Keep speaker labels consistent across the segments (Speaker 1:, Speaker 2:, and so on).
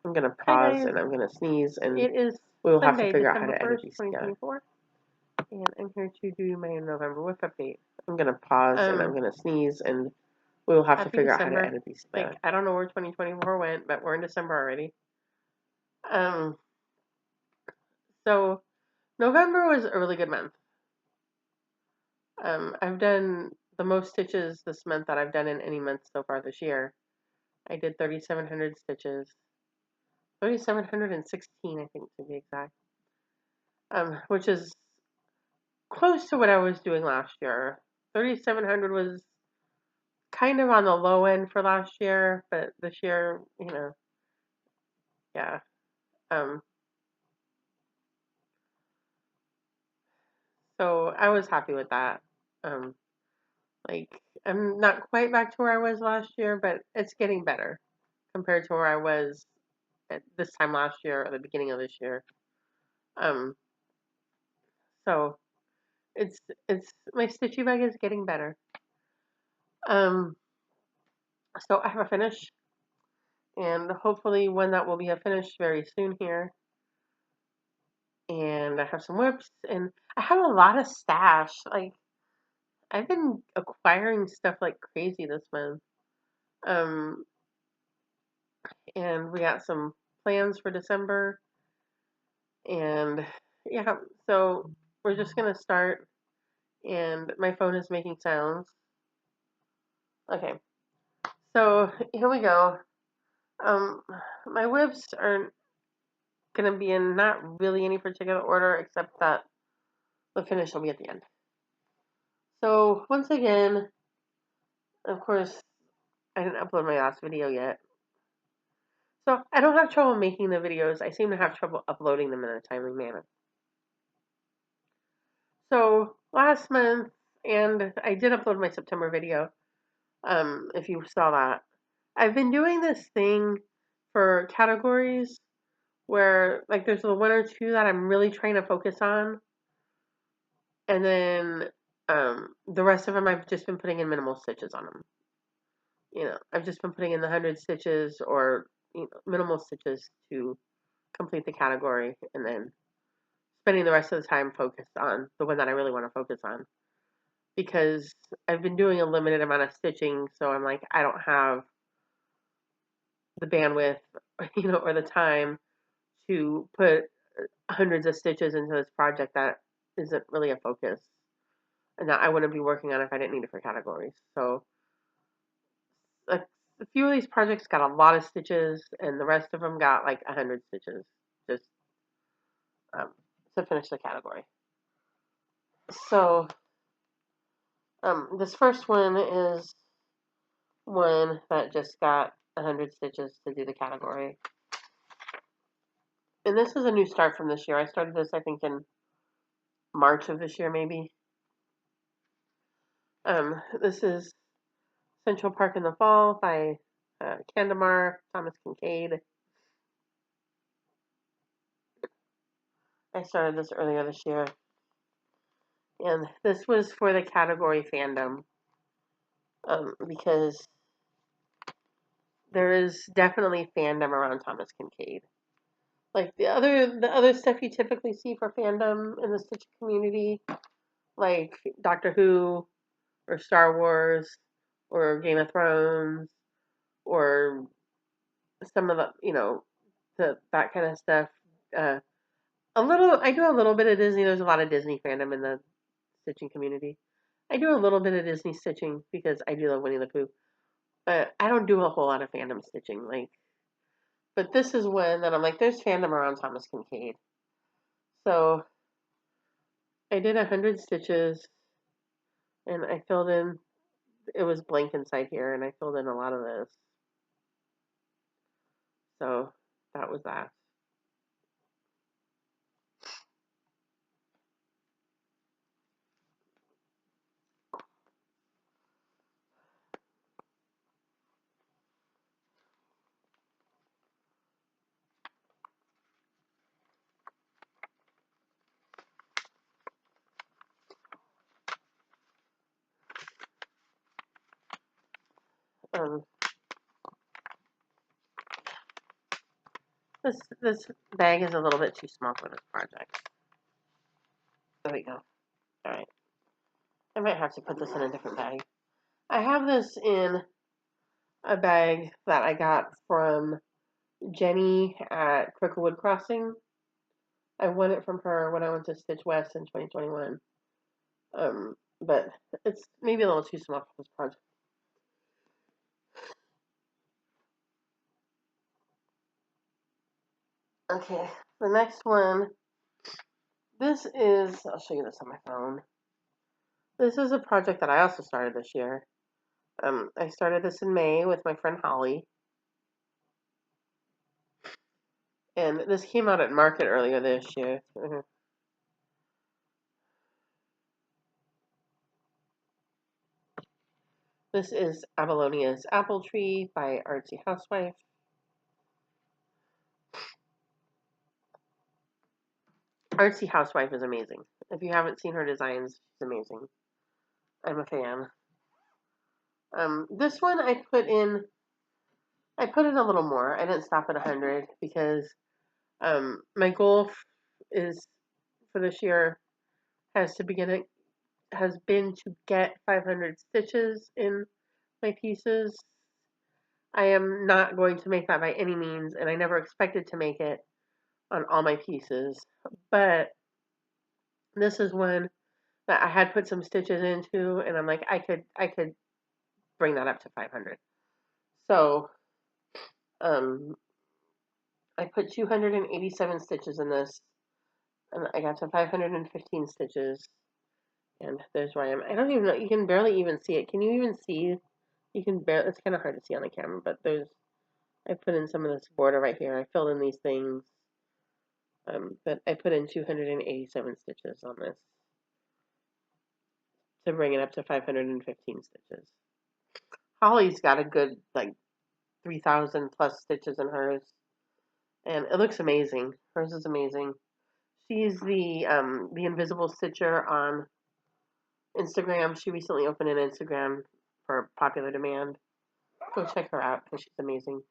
Speaker 1: I'm gonna
Speaker 2: Hi,
Speaker 1: pause
Speaker 2: guys.
Speaker 1: and I'm gonna sneeze, and
Speaker 2: It is
Speaker 1: we will have to
Speaker 2: Sunday,
Speaker 1: figure out how
Speaker 2: December
Speaker 1: to edit
Speaker 2: 1st,
Speaker 1: these together.
Speaker 2: 2024, and I'm here to do my November WIP update.
Speaker 1: I'm gonna pause and I'm gonna sneeze, and we will have to
Speaker 2: Happy
Speaker 1: figure out how to
Speaker 2: December.
Speaker 1: edit these together.
Speaker 2: Like, I don't know where 2024 went, but we're in December already. So November was a really good month. I've done the most stitches this month that I've done in any month so far this year. I did 3,700 stitches. 3,716, I think, to be exact. Which is close to what I was doing last year. 3,700 was kind of on the low end for last year, but this year, yeah. So I was happy with that. Like, I'm not quite back to where I was last year, but it's getting better compared to where I was at this time last year or the beginning of this year. Um, so it's my stitchy bag is getting better. So I have a finish, and hopefully one that will be a finish very soon here. And I have some WIPs, and I have a lot of stash. Like, I've been acquiring stuff like crazy this month. Um, and we got some plans for December, and yeah, so we're just gonna start. And my phone is making sounds. Okay, so here we go. My WIPs are gonna be in not really any particular order, except that the finish will be at the end. So once again, of course, I didn't upload my last video yet. So I don't have trouble making the videos. I seem to have trouble uploading them in a timely manner. So last month, and I did upload my September video, if you saw that. I've been doing this thing for categories where, like, there's the one or two that I'm really trying to focus on, and then the rest of them I've just been putting in minimal stitches on them. I've just been putting in the 100 stitches or minimal stitches to complete the category, and then spending the rest of the time focused on the one that I really want to focus on. Because I've been doing a limited amount of stitching, so I'm like, I don't have the bandwidth, or the time to put hundreds of stitches into this project that isn't really a focus, and that I wouldn't be working on if I didn't need it for categories. So a few of these projects got a lot of stitches, and the rest of them got like 100 stitches just to finish the category. So this first one is one that just got 100 stitches to do the category. And this is a new start from this year. I started this, I think, in March of this year, maybe. This is Central Park in the Fall by Candamar, Thomas Kincaid. I started this earlier this year. And this was for the category fandom. Because there is definitely fandom around Thomas Kincaid. Like the other stuff you typically see for fandom in the stitching community, like Doctor Who or Star Wars or Game of Thrones or some of that kind of stuff. I do a little bit of Disney. There's a lot of Disney fandom in the stitching community. I do a little bit of Disney stitching because I do love Winnie the Pooh, but I don't do a whole lot of fandom stitching. But this is one that I'm like, there's fandom around Thomas Kincaid. So I did 100 stitches, and I filled in. It was blank inside here, and I filled in a lot of this. So that was that. Um, This bag is a little bit too small for this project. There we go. Alright. I might have to put this in a different bag. I have this in a bag that I got from Jenny at Cricklewood Crossing. I won it from her when I went to Stitch West in 2021. But it's maybe a little too small for this project. Okay, the next one. This is, I'll show you this on my phone. This is a project that I also started this year. I started this in May with my friend Holly. And this came out at market earlier this year. This is Abalonia's Apple Tree by Artsy Housewife. Artsy Housewife is amazing. If you haven't seen her designs, she's amazing. I'm a fan. This one I put in a little more. I didn't stop at 100 because my goal is for this year has been to get 500 stitches in my pieces. I am not going to make that by any means, and I never expected to make it on all my pieces. But this is one that I had put some stitches into, and I'm like, I could bring that up to 500. So, I put 287 stitches in this, and I got to 515 stitches. And there's where I am. I don't even know. You can barely even see it. Can you even see? You can barely. It's kind of hard to see on the camera, but I put in some of this border right here. I filled in these things. But I put in 287 stitches on this to bring it up to 515 stitches. Holly's got a good, like, 3,000 plus stitches in hers. And it looks amazing. Hers is amazing. She's the Invisible Stitcher on Instagram. She recently opened an Instagram for popular demand. Go check her out because she's amazing.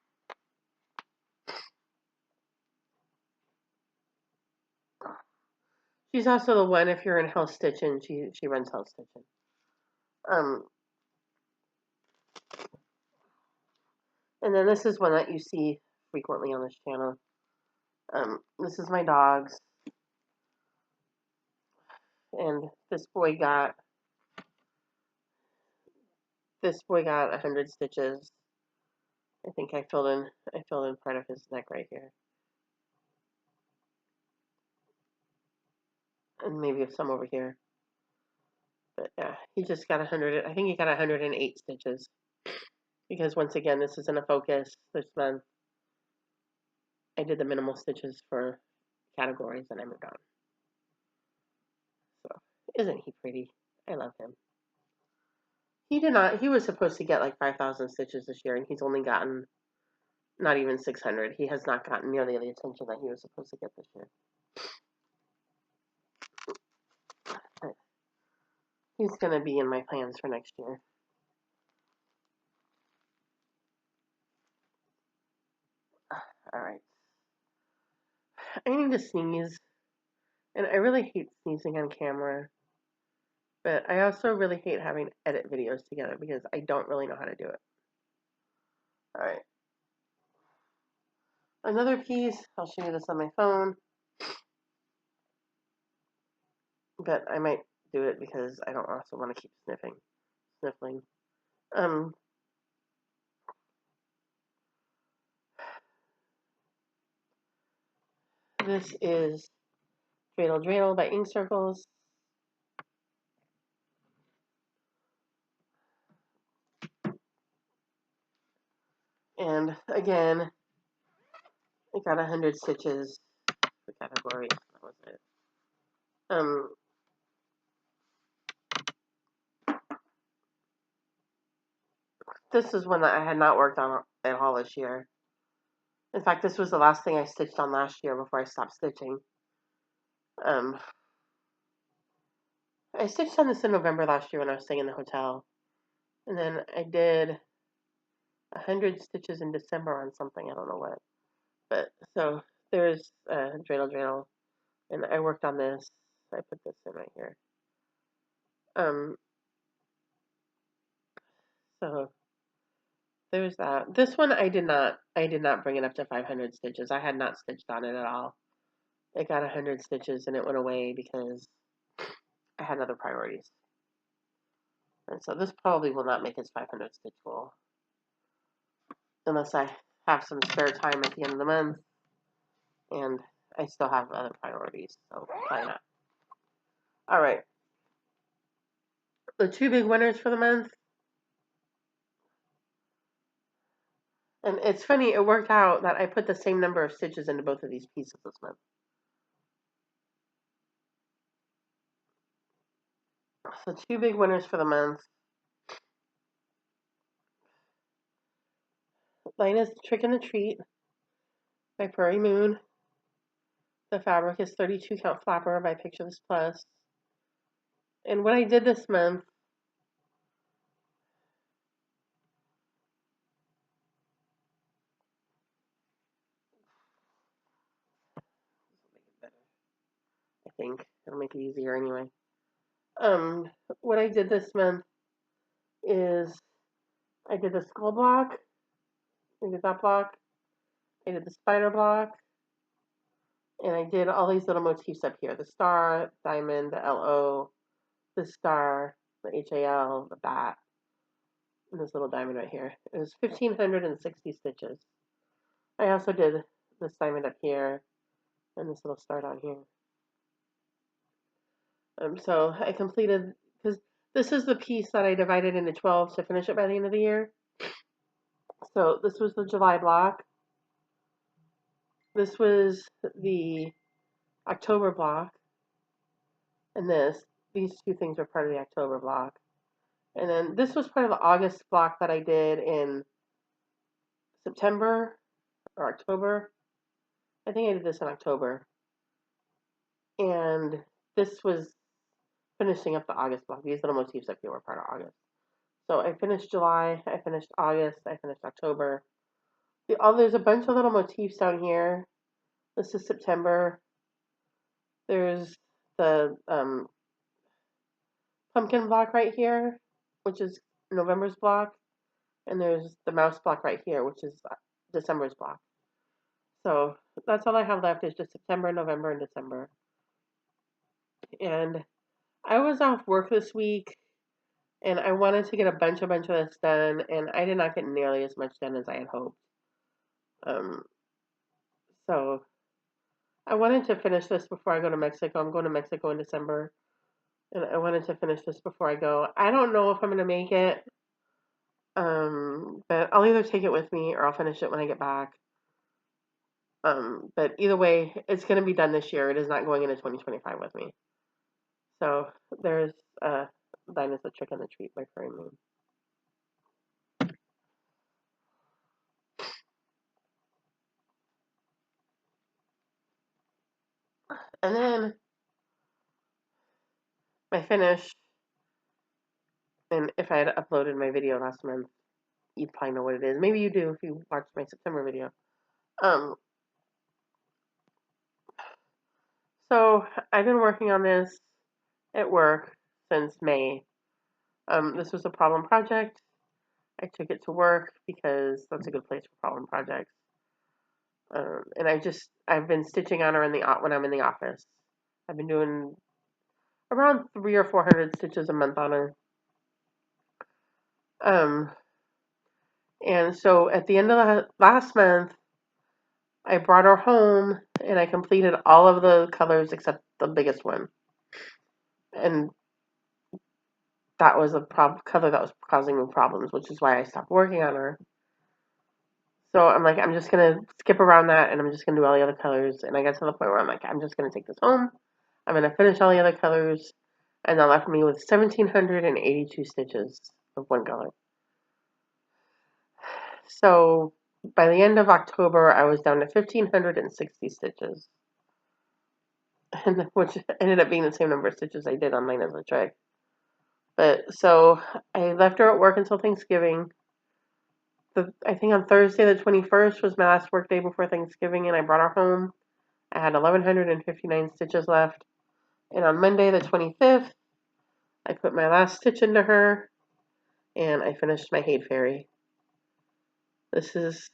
Speaker 2: She's also the one, if you're in House Stitching, she runs House Stitching. And then this is one that you see frequently on this channel. This is my dogs. And this boy got 100 stitches. I think I filled in part of his neck right here. And maybe some over here. But yeah, he just got 100. I think he got 108 stitches. Because once again, this isn't a focus this month. I did the minimal stitches for categories and I moved on. So, isn't he pretty? I love him. He was supposed to get like 5,000 stitches this year, and he's only gotten not even 600. He has not gotten nearly the attention that he was supposed to get this year. But he's going to be in my plans for next year. Alright. I need to sneeze. And I really hate sneezing on camera. But I also really hate having to edit videos together because I don't really know how to do it. Alright. Another piece, I'll show you this on my phone. But I might do it because I don't also want to keep sniffling. This is Dreidel Dreidel by Ink Circles. And again, I got 100 stitches for category. That was it. This is one that I had not worked on at all this year. In fact, this was the last thing I stitched on last year before I stopped stitching. I stitched on this in November last year when I was staying in the hotel. And then I did 100 stitches in December on something, I don't know what. But so there's dreidel, and I worked on this. I put this in right here. So there's that. This one I did not bring it up to 500 stitches. I had not stitched on it at all. It got 100 stitches and it went away because I had other priorities. And so this probably will not make its 500 stitch goal unless I have some spare time at the end of the month and I still have other priorities. So why not? All right. The two big winners for the month. And it's funny, it worked out that I put the same number of stitches into both of these pieces this month. So two big winners for the month. Lina's Trick and the Treat by Prairie Moon. The fabric is 32 count flapper by Picture This Plus. And what I did this month, I think it'll make it easier anyway. What I did this month is I did the skull block, I did that block, I did the spider block, and I did all these little motifs up here: the star, diamond, the LO, the star, the HAL, the bat, and this little diamond right here. It was 1,560 stitches. I also did this diamond up here and this little star down here. So I completed, because this is the piece that I divided into 12 to finish it by the end of the year. So this was the July block. This was the October block. And these two things are part of the October block. And then this was part of the August block that I did in September or October. I think I did this in October. And this was finishing up the August block. These little motifs up here were part of August. So I finished July, I finished August, I finished October. There's a bunch of little motifs down here. This is September. There's the pumpkin block right here, which is November's block. And there's the mouse block right here, which is December's block. So that's all I have left is just September, November, and December. And I was off work this week, and I wanted to get a bunch of this done, and I did not get nearly as much done as I had hoped. So I wanted to finish this before I go to Mexico. I'm going to Mexico in December, and I wanted to finish this before I go. I don't know if I'm going to make it, but I'll either take it with me or I'll finish it when I get back. But either way, it's going to be done this year. It is not going into 2025 with me. So there's Dinah's the Trick and the Treat by Prairie Moon. And then my finish, and if I had uploaded my video last month, you'd probably know what it is. Maybe you do if you watched my September video. So I've been working on this at work since May. This was a problem project. I took it to work because that's a good place for problem projects. And I've been stitching on her when I'm in the office. I've been doing around 300 or 400 stitches a month on her. And so at the end of the last month, I brought her home and I completed all of the colors except the biggest one. And that was a color that was causing me problems, which is why I stopped working on her. So I'm like, I'm just going to skip around that and I'm just going to do all the other colors. And I got to the point where I'm like, I'm just going to take this home. I'm going to finish all the other colors. And that left me with 1,782 stitches of one color. So by the end of October, I was down to 1,560 stitches. Which ended up being the same number of stitches I did on mine as a trick. But so I left her at work until Thanksgiving. I think on Thursday the 21st was my last work day before Thanksgiving, and I brought her home. I had 1,159 stitches left. And on Monday the 25th, I put my last stitch into her, and I finished my Hade Fairy. This is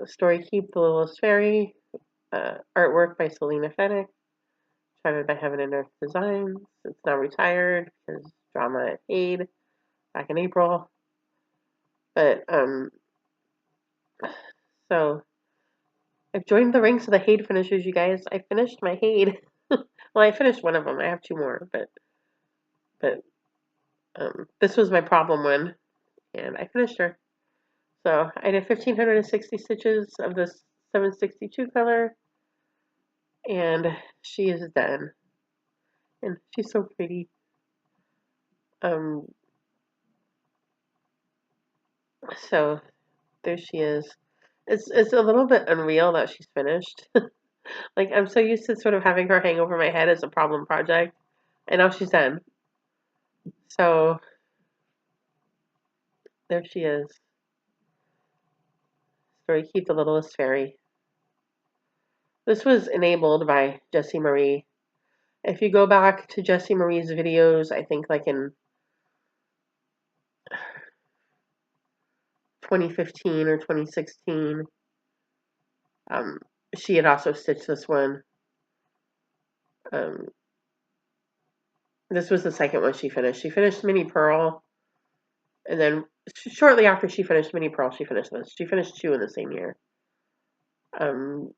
Speaker 2: Story Keep the Littlest Fairy, artwork by Selena Fennick, charted by Heaven and Earth Designs. It's now retired because drama at Hade back in April. But so I've joined the ranks of the Hade finishers, you guys. I finished my Hade. Well, I finished one of them. I have two more, but this was my problem one, and I finished her. So I did 1,560 stitches of this 762 color, and she is done. And she's so pretty. So there she is. It's a little bit unreal that she's finished. Like, I'm so used to sort of having her hang over my head as a problem project, and now she's done. So there she is. Story Keep the Littlest Fairy. This was enabled by Jessie Marie. If you go back to Jessie Marie's videos, I think like in 2015 or 2016, she had also stitched this one. This was the second one she finished. She finished Mini Pearl, and then shortly after she finished Mini Pearl, she finished this. She finished two in the same year. And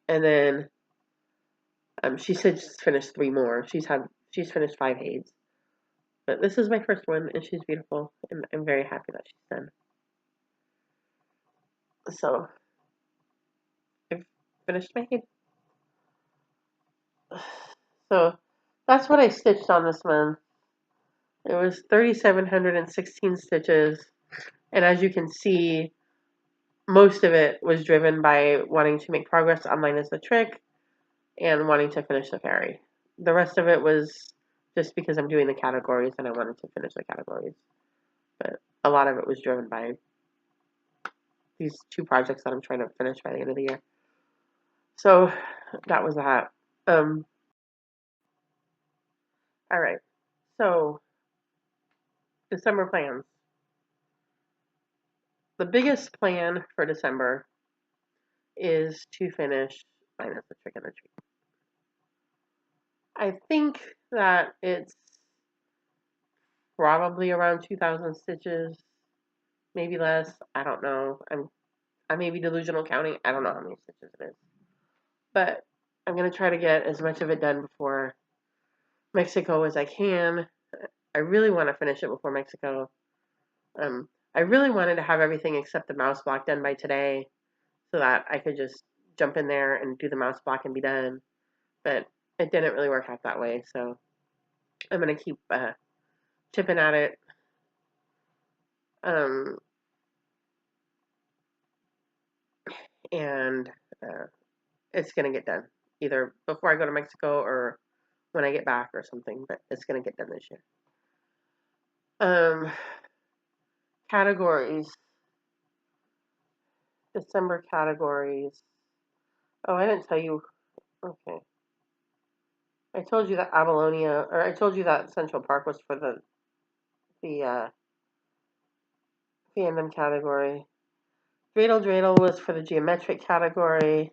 Speaker 2: then she said she's finished three more. She's finished 5 Hades. But this is my first one, and she's beautiful, and I'm very happy that she's done. So I've finished my Hade. So that's what I stitched on this month. It was 3,716 stitches, and as you can see, most of it was driven by wanting to make progress on Line is the Trick and wanting to finish the fairy. The rest of it was just because I'm doing the categories and I wanted to finish the categories. But a lot of it was driven by these two projects that I'm trying to finish by the end of the year. So that was that. All right. So December plans. The biggest plan for December is to finish Line is the Trick and the Treat. I think that it's probably around 2,000 stitches, maybe less. I don't know. I may be delusional counting. I don't know how many stitches it is. But I'm going to try to get as much of it done before Mexico as I can. I really want to finish it before Mexico. I really wanted to have everything except the mouse block done by today so that I could just jump in there and do the mouse block and be done. But it didn't really work out that way, so I'm going to keep chipping at it. And it's going to get done either before I go to Mexico or when I get back or something, but it's going to get done this year. Categories. December categories. Oh, I didn't tell you. Okay. I told you that Abylonia, or I told you that Central Park was for the fandom category. Dreidel Dreidel was for the geometric category.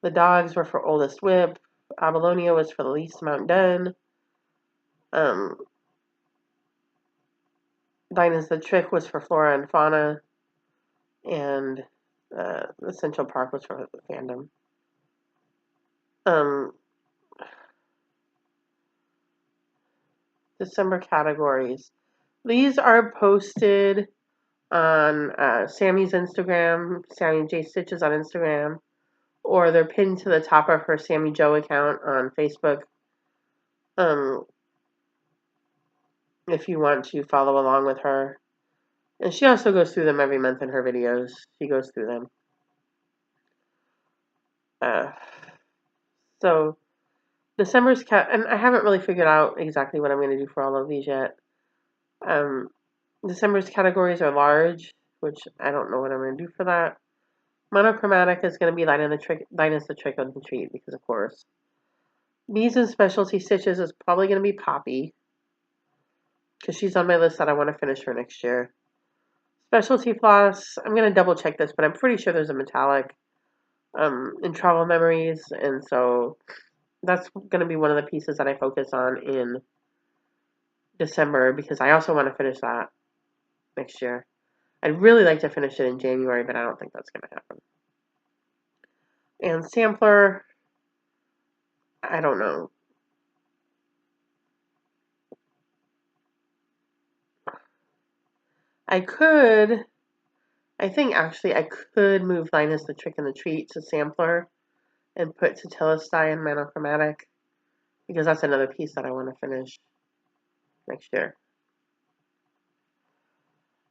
Speaker 2: The dogs were for oldest WIP. Abylonia was for the least amount done. Dinah's the Trick was for flora and fauna. And the Central Park was for the fandom. December categories. These are posted on Sammy's Instagram, Sammy J Stitches on Instagram, or they're pinned to the top of her Sammy Joe account on Facebook. If you want to follow along with her. And she also goes through them every month in her videos. She goes through them. So December's and I haven't really figured out exactly what I'm going to do for all of these yet. December's categories are large, which I don't know what I'm going to do for that. Monochromatic is going to be Linus the Trick or Treat, because of course. Beads and Specialty Stitches is probably going to be Poppy, because she's on my list that I want to finish for next year. Specialty Floss, I'm going to double check this, but I'm pretty sure there's a metallic in Travel Memories, and so that's going to be one of the pieces that I focus on in December, because I also want to finish that next year. I'd really like to finish it in January, but I don't think that's going to happen. And Sampler, I don't know. I think actually I could move Linus the Trick and the Treat to Sampler and put Tetelestai in Monochromatic, because that's another piece that I want to finish next year.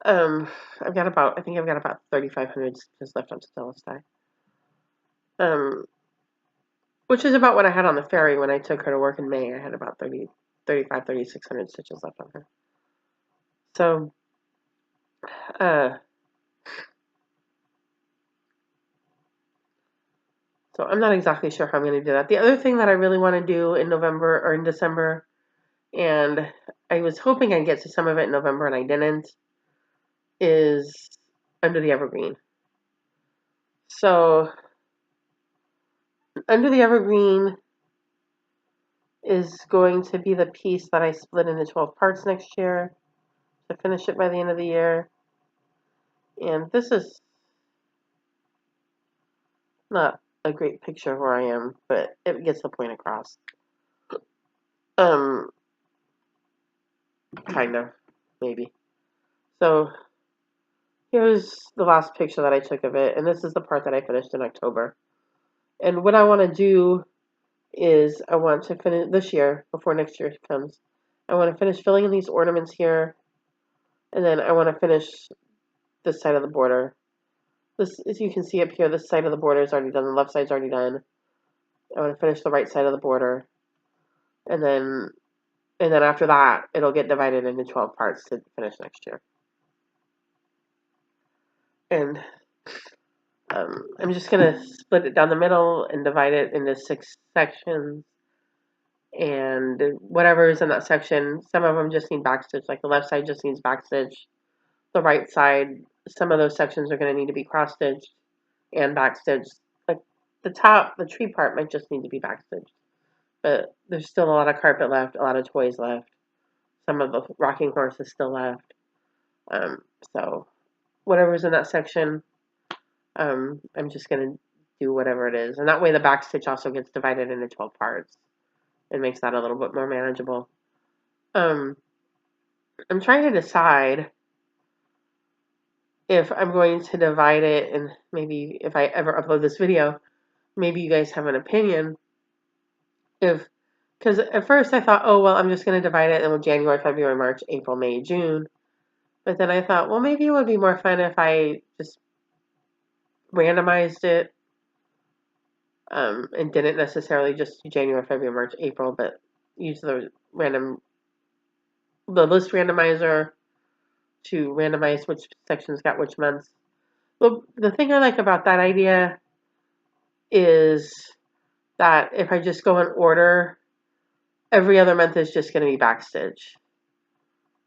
Speaker 2: I think I've got about 3,500 stitches left on Tetelestai. Which is about what I had on the ferry when I took her to work in May. I had about 3,600 stitches left on her. So, so I'm not exactly sure how I'm going to do that. The other thing that I really want to do in November or in December, and I was hoping I'd get to some of it in November and I didn't, is Under the Evergreen. So, Under the Evergreen is going to be the piece that I split into 12 parts next year to finish it by the end of the year. And this is not a great picture of where I am, but it gets the point across. Kind of, maybe. So, here's the last picture that I took of it, and this is the part that I finished in October. And what I want to do is I want to finish this year, before next year comes, I want to finish filling in these ornaments here, and then I want to finish this side of the border. This, as you can see up here, this side of the border is already done, the left side's already done. I want to finish the right side of the border, and then after that, it'll get divided into 12 parts to finish next year. And I'm just going to split it down the middle and divide it into 6 sections. And whatever is in that section, some of them just need backstitch. Like the left side just needs backstitch. The right side, some of those sections are going to need to be cross-stitched and backstitched. Like the top, the tree part might just need to be backstitched. But there's still a lot of carpet left, a lot of toys left. Some of the rocking horse is still left. So whatever's in that section, I'm just going to do whatever it is. And that way the backstitch also gets divided into 12 parts. It makes that a little bit more manageable. I'm trying to decide if I'm going to divide it, and maybe if I ever upload this video, maybe you guys have an opinion. Because at first I thought, oh, well, I'm just going to divide it in January, February, March, April, May, June. But then I thought, well, maybe it would be more fun if I just randomized it and didn't necessarily just do January, February, March, April, but use the list randomizer to randomize which sections got which months. Well, the thing I like about that idea is that if I just go in order, every other month is just going to be backstitch,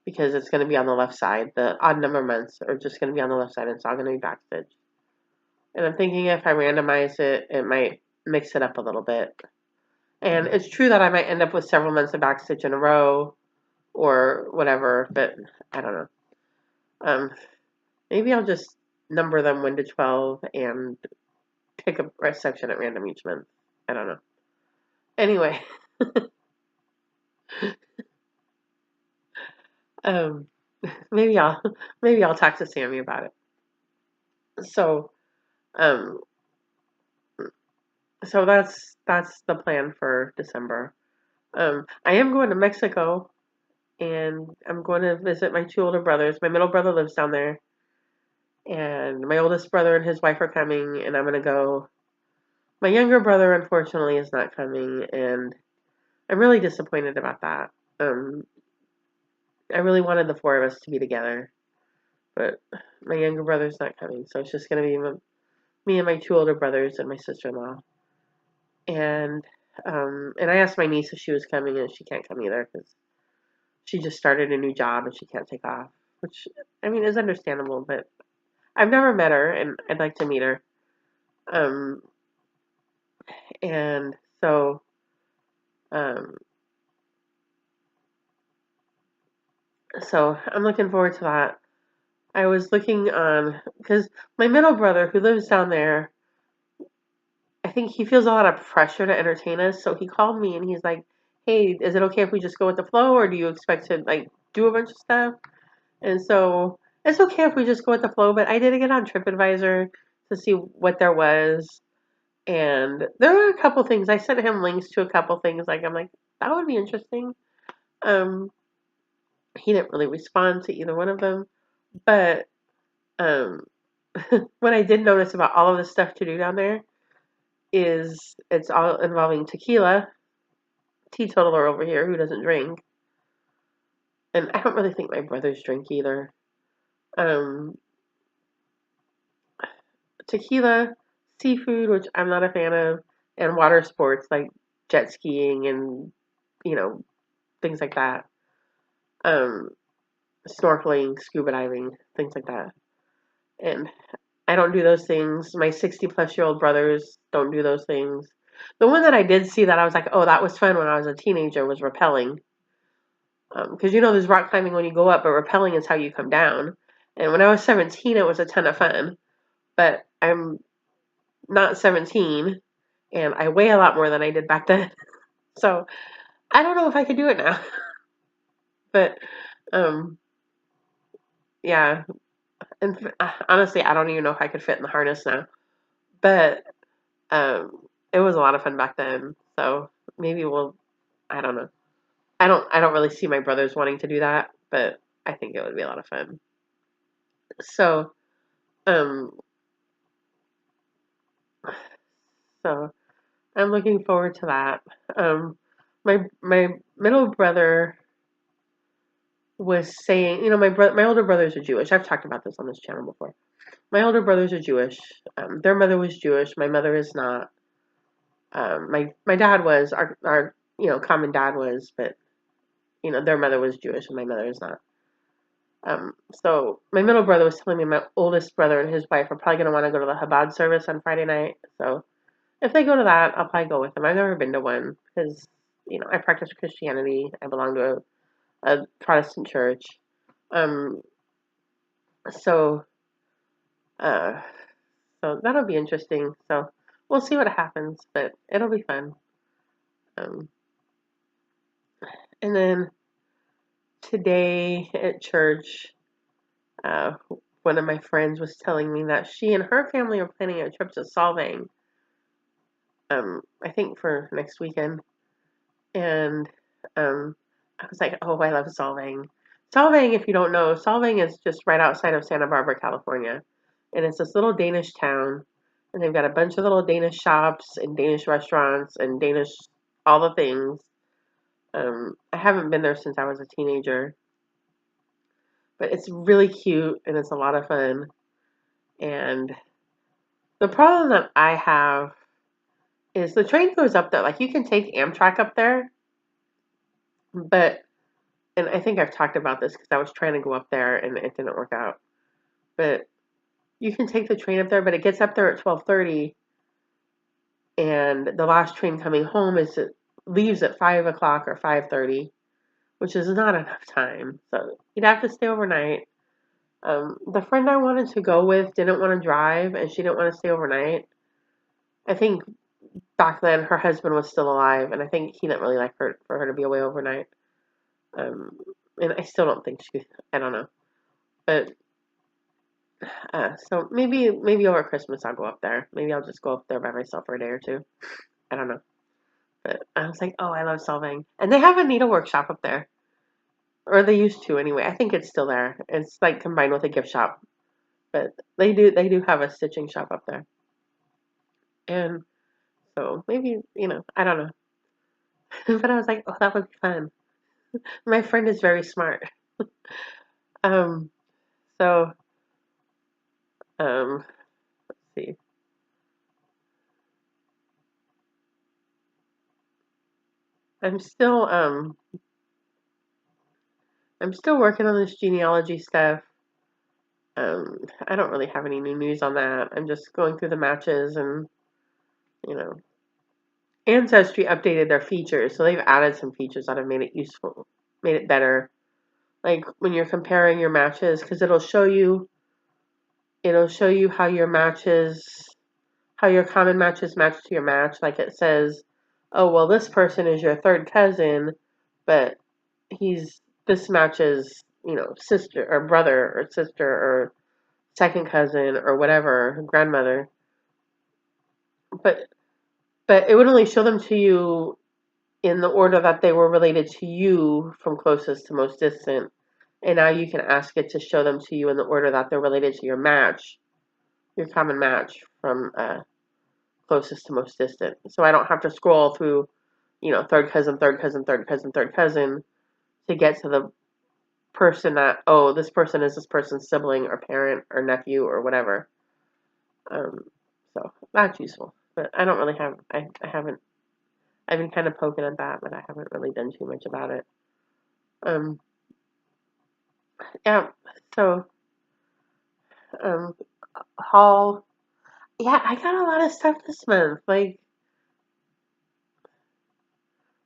Speaker 2: because it's going to be on the left side. The odd number months are just going to be on the left side, and it's all going to be backstitch. And I'm thinking if I randomize it, it might mix it up a little bit. And it's true that I might end up with several months of backstitch in a row or whatever, but I don't know. Maybe I'll just number them 1 to 12 and pick a section at random each month. I don't know. Anyway, maybe I'll talk to Sammy about it. So, so that's the plan for December. I am going to Mexico, and I'm going to visit my 2 older brothers. My middle brother lives down there, and my oldest brother and his wife are coming, and I'm going to go. My younger brother, unfortunately, is not coming, and I'm really disappointed about that. I really wanted the four of us to be together, but my younger brother's not coming, so it's just gonna be me and my two older brothers and my sister-in-law. And I asked my niece if she was coming, and she can't come either because she just started a new job and she can't take off, which I mean is understandable. But I've never met her, and I'd like to meet her. Um, and so um, so I'm looking forward to that. I was looking on because my middle brother who lives down there, I think he feels a lot of pressure to entertain us. So he called me and he's like, "Hey, is it okay if we just go with the flow, or do you expect to like do a bunch of stuff?" And so it's okay if we just go with the flow. But I did get on TripAdvisor to see what there was, and there were a couple things. I sent him links to a couple things. Like I'm like, that would be interesting. Um, he didn't really respond to either one of them, but um, what I did notice about all of the stuff to do down there is it's all involving tequila, teetotaler over here who doesn't drink, and I don't really think my brothers drink either. Um, Tequila, seafood, which I'm not a fan of, and water sports like jet skiing and you know things like that. Um, Snorkeling, scuba diving, things like that. And I don't do those things. My 60-plus-year-old brothers don't do those things. The one that I did see that I was like, oh, that was fun when I was a teenager was rappelling. Because there's rock climbing when you go up, but rappelling is how you come down. And when I was 17, it was a ton of fun. But I'm not 17, and I weigh a lot more than I did back then. So I don't know if I could do it now. But um, yeah, and honestly, I don't even know if I could fit in the harness now. But it was a lot of fun back then. So maybe we'll. I don't know. I don't really see my brothers wanting to do that, but I think it would be a lot of fun. So um, so I'm looking forward to that. Um, my middle brother was saying, my older brothers are Jewish. I've talked about this on this channel before. My older brothers are Jewish. Their mother was Jewish. My mother is not. My dad was our common dad was, but their mother was Jewish and my mother is not. So my middle brother was telling me my oldest brother and his wife are probably going to want to go to the Chabad service on Friday night. So if they go to that, I'll probably go with them. I've never been to one because I practice Christianity. I belong to a Protestant church. Um, so uh, so that'll be interesting. So we'll see what happens, but it'll be fun. Um, and then today at church, uh, one of my friends was telling me that she and her family are planning a trip to Solvang. I think for next weekend, and I was like, oh, I love Solvang. Solvang, if you don't know, Solvang is just right outside of Santa Barbara, California, and it's this little Danish town, and they've got a bunch of little Danish shops and Danish restaurants and Danish all the things. I haven't been there since I was a teenager, but it's really cute and it's a lot of fun. And the problem that I have is the train goes up there. Like you can take Amtrak up there, but and I think I've talked about this because I was trying to go up there and it didn't work out. But you can take the train up there, but it gets up there at 12:30, and the last train coming home leaves at 5 o'clock or 5:30, which is not enough time. So you'd have to stay overnight. The friend I wanted to go with didn't want to drive, and she didn't want to stay overnight. I think back then her husband was still alive, and I think he didn't really like her for her to be away overnight. Um, and I still don't think she. I don't know, but so maybe over Christmas I'll go up there. Maybe I'll just go up there by myself for a day or two. I don't know, but I was like, oh, I love solving, and they have a needle workshop up there, or they used to anyway. I think it's still there. It's like combined with a gift shop, but they do have a stitching shop up there, and so maybe I don't know, but I was like, oh, that would be fun. My friend is very smart. Um, so, let's see. I'm still, um, I'm still working on this genealogy stuff. I don't really have any new news on that. I'm just going through the matches and, you know, Ancestry updated their features, so they've added some features that have made it useful, made it better. Like when you're comparing your matches, because it'll show you how your matches, how your common matches match to your match. Like it says, oh well, this person is your third cousin, but this matches, sister or brother or sister or second cousin or whatever, grandmother. But it would only show them to you in the order that they were related to you from closest to most distant. And now you can ask it to show them to you in the order that they're related to your match, your common match from closest to most distant. So I don't have to scroll through, third cousin, third cousin, third cousin, third cousin to get to the person that, oh, this person is this person's sibling or parent or nephew or whatever. Um, so that's useful. But I don't really I haven't, I've been kind of poking at that, but I haven't really done too much about it. Um, yeah, so, um, haul. Yeah, I got a lot of stuff this month. Like,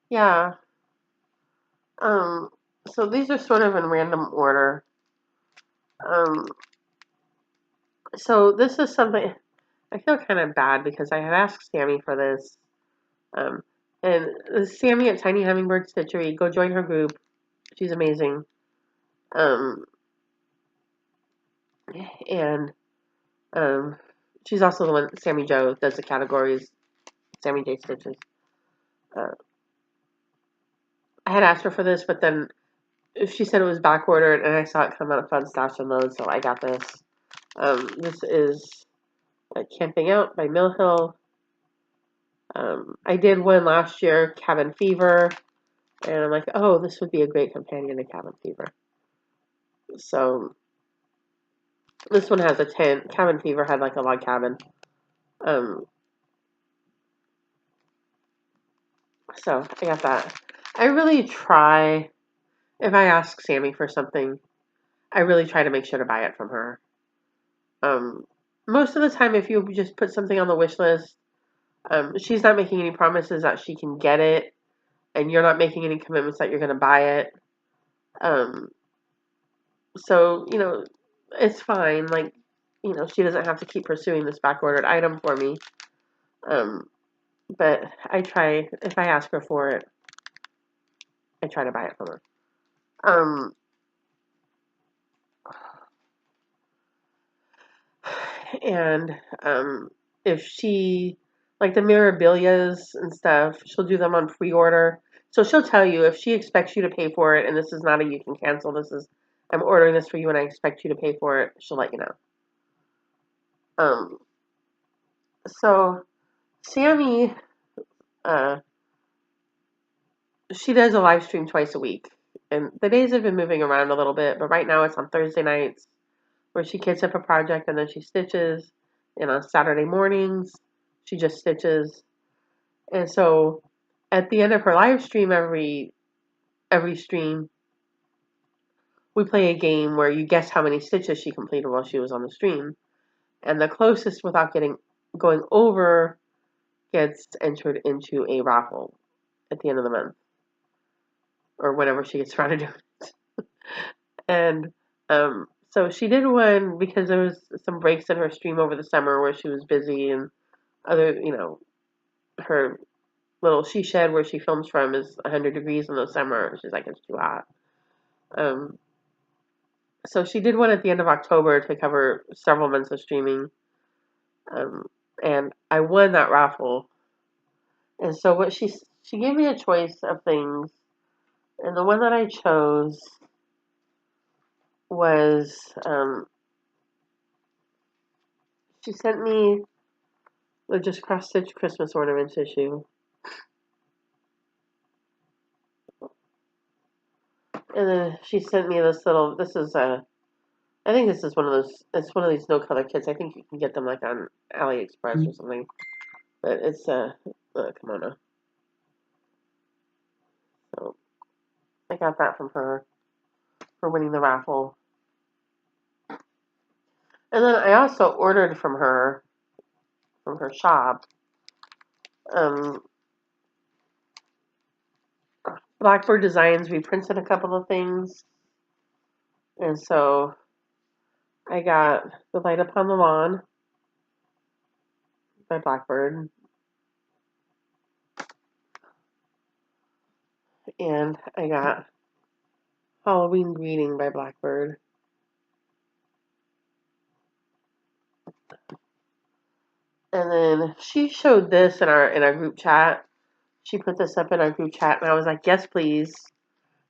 Speaker 2: yeah. Um, so these are sort of in random order. Um, so this is something I feel kind of bad because I had asked Sammy for this. Um, and Sammy at Tiny Hummingbird Stitchery, go join her group. She's amazing. Um, and she's also the one Sammy Joe does the categories. Sammy J Stitches. Uh, I had asked her for this, but then she said it was back ordered, and I saw it come out of Fun Stash and Load, so I got this. This is Camping Out by Mill Hill. I did one last year, Cabin Fever, and I'm like, oh, this would be a great companion to Cabin Fever. So this one has a tent. Cabin Fever had like a log cabin. Um, so I got that. I really try, if I ask Sammy for something, I really try to make sure to buy it from her. Most of the time, if you just put something on the wish list, she's not making any promises that she can get it, and you're not making any commitments that you're going to buy it. Um, so, it's fine. Like, she doesn't have to keep pursuing this back-ordered item for me. But I try, if I ask her for it, I try to buy it from her. Um, and if she, like the memorabilias and stuff, she'll do them on pre-order. So she'll tell you if she expects you to pay for it, and this is not a you can cancel. This is I'm ordering this for you, and I expect you to pay for it. She'll let you know. Um, so Sammy, uh, she does a live stream twice a week, and the days have been moving around a little bit, but right now it's on Thursday nights where she kits up a project and then she stitches, and on Saturday mornings she just stitches. And so at the end of her live stream, every stream, we play a game where you guess how many stitches she completed while she was on the stream. And the closest without going over gets entered into a raffle at the end of the month. Or whenever she gets around to do it. And so she did one because there was some breaks in her stream over the summer where she was busy and other, her little she shed where she films from is 100 degrees in the summer. She's like, it's too hot. Um, so she did one at the end of October to cover several months of streaming. And I won that raffle. And so she gave me a choice of things, and the one that I chose was she sent me the just cross stitch Christmas ornaments issue. And then she sent me this little. This is I think this is one of those. It's one of these no color kits. I think you can get them like on AliExpress or something. But it's come on now. So I got that from her for winning the raffle. And then I also ordered from her shop, um, Blackbird Designs reprinted a couple of things. And so I got The Light Upon the Lawn by Blackbird. And I got Halloween Greeting by Blackbird. And then she showed this in our group chat. She put this up in our group chat, and I was like, yes, please.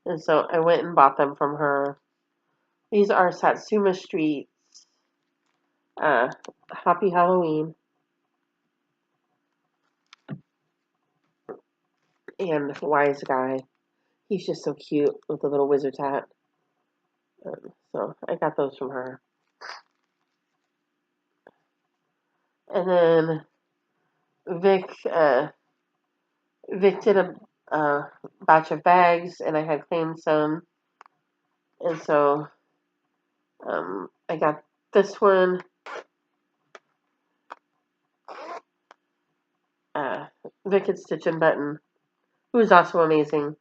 Speaker 2: And so I went and bought them from her. These are Satsuma Street Happy Halloween. And Wise Guy. He's just so cute with the little wizard's hat. So I got those from her. And then Vic did a batch of bags, and I had claimed some. And so I got this one. Vic at Stitch and Button, who is also amazing.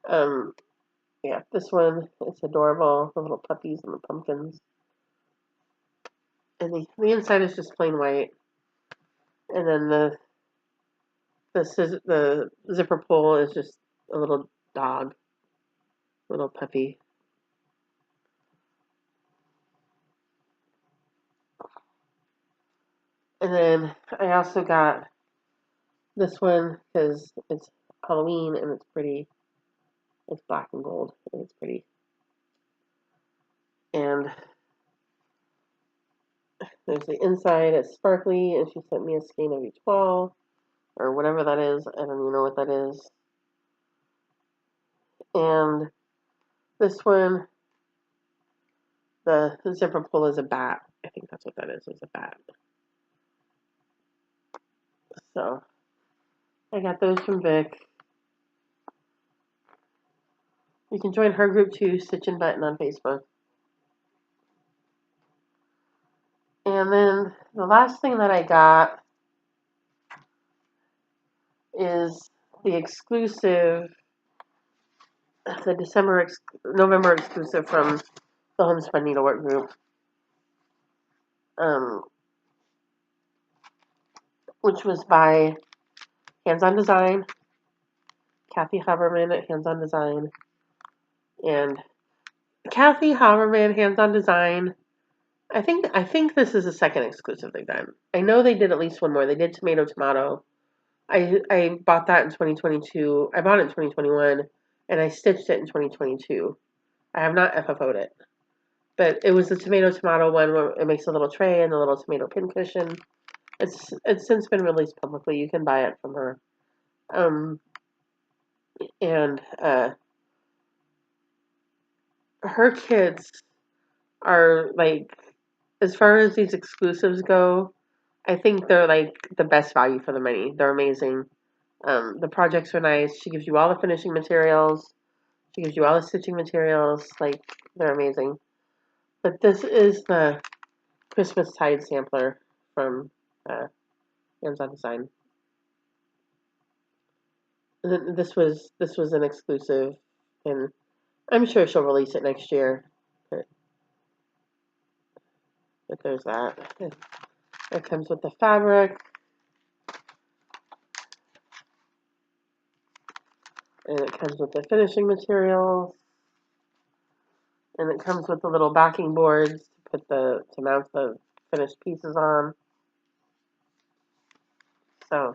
Speaker 2: Yeah, this one, it's adorable. The little puppies and the pumpkins. And the inside is just plain white. And then the zipper pull is just a little dog, little puppy. And then I also got this one because it's Halloween and it's pretty. It's black and gold and it's pretty. And there's the inside, it's sparkly, and she sent me a skein of each ball, or whatever that is. I don't even know what that is. And this one, the zipper pull is a bat. I think that's what that is. It's a bat. So I got those from Vic. You can join her group too, Stitch and Button on Facebook. And then the last thing that I got is the exclusive, the November exclusive from the Homespun Needlework group, which was by Hands On Design, Kathy Haberman at Hands On Design, and Kathy Haberman, Hands On Design. I think this is the second exclusive they've done. I know they did at least one more. They did Tomato Tomato. I bought that in 2022. I bought it in 2021, and I stitched it in 2022. I have not FFO'd it. But it was the Tomato Tomato one where it makes a little tray and a little tomato pincushion. It's since been released publicly. You can buy it from her. And her kits are like, as far as these exclusives go, I think they're like the best value for the money. They're amazing. The projects are nice. She gives you all the finishing materials. She gives you all the stitching materials. Like, they're amazing. But this is the Christmas Tide sampler from Hands On Design. This was an exclusive, and I'm sure she'll release it next year. But there's that. It comes with the fabric, and it comes with the finishing materials, and it comes with the little backing boards to mount the finished pieces on. So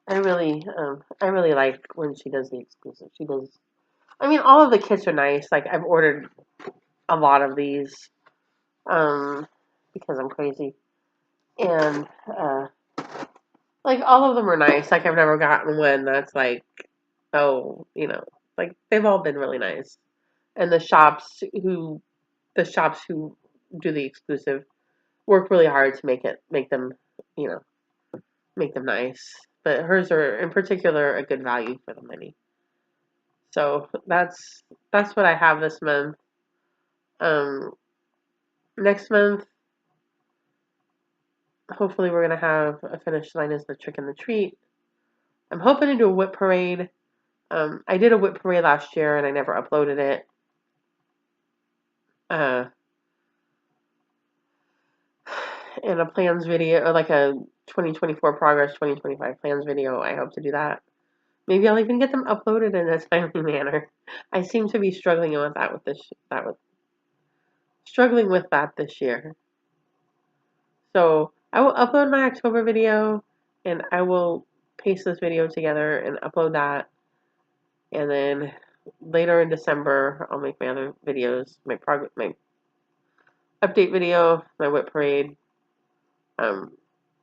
Speaker 2: I really like when she does the exclusive. She does. I mean, all of the kits are nice. Like, I've ordered a lot of these, because I'm crazy, and like, all of them are nice. Like, I've never gotten one that's like, oh, like, they've all been really nice. and the shops who do the exclusive work really hard to make them, you know, make them nice. But hers are in particular a good value for the money. So that's what I have this month. Um, Next month, hopefully we're gonna have a finish line as the trick and the treat. I'm hoping to do a WIP parade. I did a WIP parade last year and I never uploaded it. Uh, and a plans video, or like a 2024 progress, 2025 plans video. I hope to do that. Maybe I'll even get them uploaded in a timely manner. I seem to be struggling with that this year. So I will upload my October video, and I will paste this video together and upload that. And then later in December, I'll make my other videos, my update video, my WIP parade, um,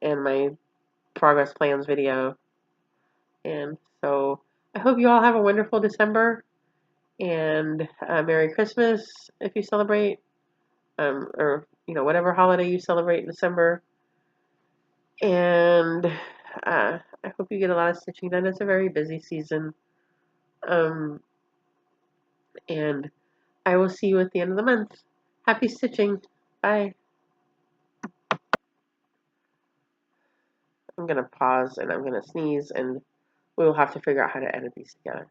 Speaker 2: and my progress plans video. And so I hope you all have a wonderful December and Merry Christmas if you celebrate, or whatever holiday you celebrate in December. And I hope you get a lot of stitching done. It's a very busy season. Um, and I will see you at the end of the month. Happy stitching. Bye. I'm going to pause and I'm going to sneeze, and we will have to figure out how to edit these together.